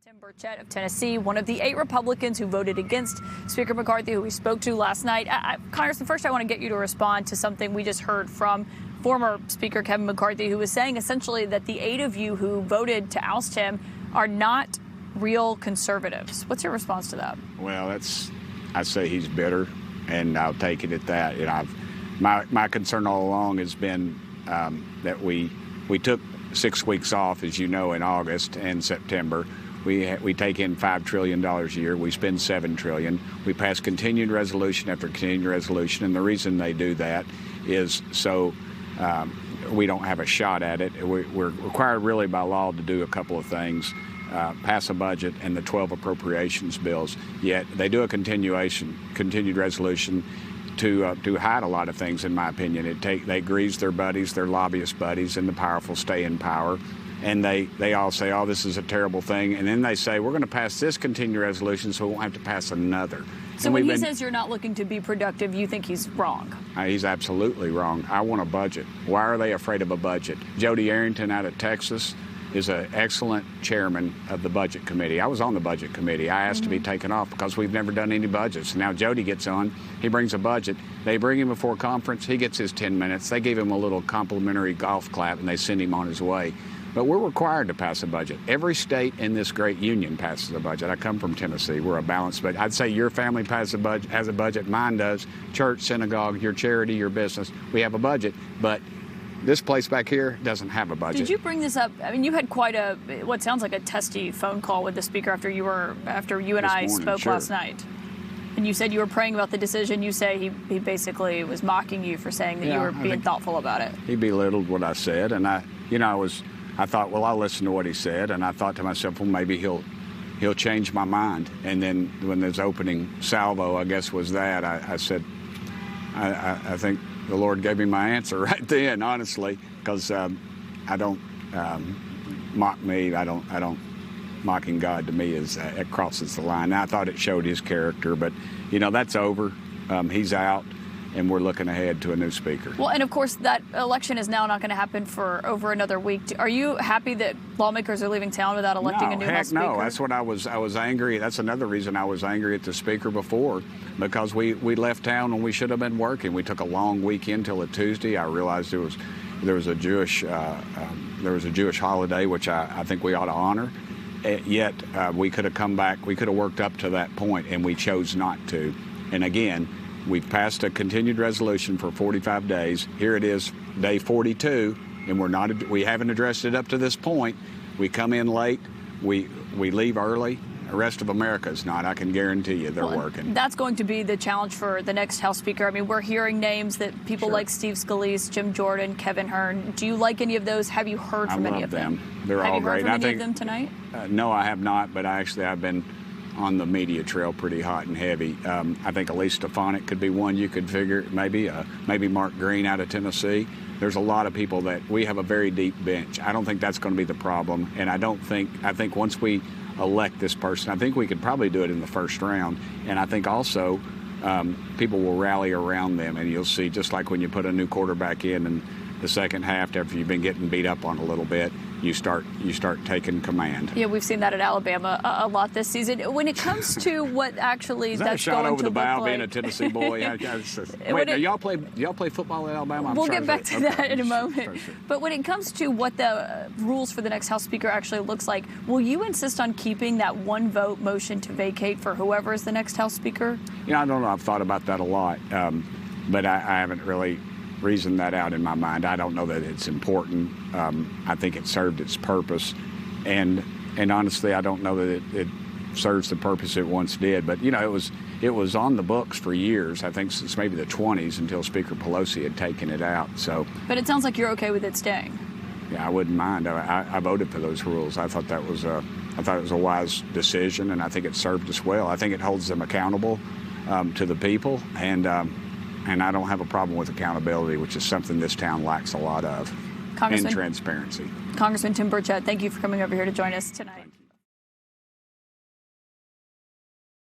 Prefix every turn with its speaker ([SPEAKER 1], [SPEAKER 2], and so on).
[SPEAKER 1] Tim Burchett of Tennessee, one of the 8 Republicans who voted against Speaker McCarthy, who we spoke to last night. Congressman, first I want to get you to respond to something we just heard from former Speaker Kevin McCarthy, who was saying essentially that the 8 of you who voted to oust him are not real conservatives. What's your response to that?
[SPEAKER 2] Well, I say he's bitter, and I'll take it at that. And my concern all along has been that we took 6 weeks off, as you know, in August and September. We take in $5 trillion a year. We spend $7 trillion. We pass continued resolution after continued resolution, and the reason they do that is so we don't have a shot at it. We're required really by law to do a couple of things. Pass a budget and the 12 appropriations bills, yet they do a continued resolution to hide a lot of things, in my opinion. They grease their buddies, their lobbyist buddies, and the powerful stay in power. And they all say, oh, this is a terrible thing. And then they say, we're going to pass this continued resolution so we won't have to pass another.
[SPEAKER 1] So when he says you're not looking to be productive, you think he's wrong?
[SPEAKER 2] He's absolutely wrong. I want a budget. Why are they afraid of a budget? Jody Arrington out of Texas is an excellent chairman of the Budget Committee. I was on the Budget Committee. I asked to be taken off because we've never done any budgets. Now Jody gets on. He brings a budget. They bring him before conference. He gets his 10 minutes. They give him a little complimentary golf clap, and they send him on his way. But we're required to pass a budget. Every state in this great union passes a budget. I come from Tennessee. We're a balanced budget. I'd say your family has a budget. Mine does. Church, synagogue, your charity, your business. We have a budget. But this place back here doesn't have a budget.
[SPEAKER 1] Did you bring this up? I mean, you had quite what sounds like a testy phone call with the speaker after you and I spoke last night. And you said you were praying about the decision. You say he basically was mocking you for saying that you were being thoughtful about it.
[SPEAKER 2] He belittled what I said, and I thought, well, I'll listen to what he said, and I thought to myself, well, maybe he'll change my mind. And then when his opening salvo, I guess, was that, I said, I think the Lord gave me my answer right then, honestly, because I don't mock me. I don't mocking God to me it crosses the line. Now, I thought it showed his character, but that's over. He's out. And we're looking ahead to a new speaker.
[SPEAKER 1] Well, and of course, that election is now not going to happen for over another week. Are you happy that lawmakers are leaving town without electing a new House Speaker?
[SPEAKER 2] No, that's what I was angry. That's another reason I was angry at the Speaker before, because we left town when we should have been working. We took a long weekend till a Tuesday. I realized there was a Jewish holiday, which I think we ought to honor. Yet we could have come back. We could have worked up to that point, and we chose not to. And again, we've passed a continued resolution for 45 days. Here it is, day 42, and we haven't addressed it up to this point. We come in late, we leave early. The rest of America is not. I can guarantee you they're working.
[SPEAKER 1] That's going to be the challenge for the next House Speaker. I mean, we're hearing names that people like Steve Scalise, Jim Jordan, Kevin Hern. Do you like any of those? Have you heard from any of them?
[SPEAKER 2] They're all great.
[SPEAKER 1] Have you heard from any of them tonight?
[SPEAKER 2] No, I have not, but I've been on the media trail pretty hot and heavy. I think Elise Stefanik could be one you could figure, maybe Mark Green out of Tennessee. There's a lot of people that we have a very deep bench. I don't think that's going to be the problem, and I think once we elect this person, I think we could probably do it in the first round, and I think also people will rally around them, and you'll see, just like when you put a new quarterback in the second half after you've been getting beat up on a little bit, you start taking command.
[SPEAKER 1] Yeah, we've seen that at Alabama a lot this season. When it comes to what actually
[SPEAKER 2] is that
[SPEAKER 1] that's
[SPEAKER 2] a shot
[SPEAKER 1] going
[SPEAKER 2] over
[SPEAKER 1] to
[SPEAKER 2] the
[SPEAKER 1] look
[SPEAKER 2] bow,
[SPEAKER 1] like,
[SPEAKER 2] being a Tennessee boy? Wait, y'all play football at Alabama?
[SPEAKER 1] We'll get back to that in a moment. But when it comes to what the rules for the next House Speaker actually looks like, will you insist on keeping that one vote motion to vacate for whoever is the next House Speaker?
[SPEAKER 2] I don't know. I've thought about that a lot, but I haven't really reasoned that out in my mind. I don't know that it's important. I think it served its purpose, and honestly, I don't know that it serves the purpose it once did. But it was on the books for years. I think since maybe the 20s, until Speaker Pelosi had taken it out. So,
[SPEAKER 1] but it sounds like you're okay with it staying.
[SPEAKER 2] Yeah, I wouldn't mind. I voted for those rules. I thought it was a wise decision, and I think it served us well. I think it holds them accountable to the people, and I don't have a problem with accountability, which is something this town lacks a lot of, and transparency.
[SPEAKER 1] Congressman Tim Burchett, thank you for coming over here to join us tonight.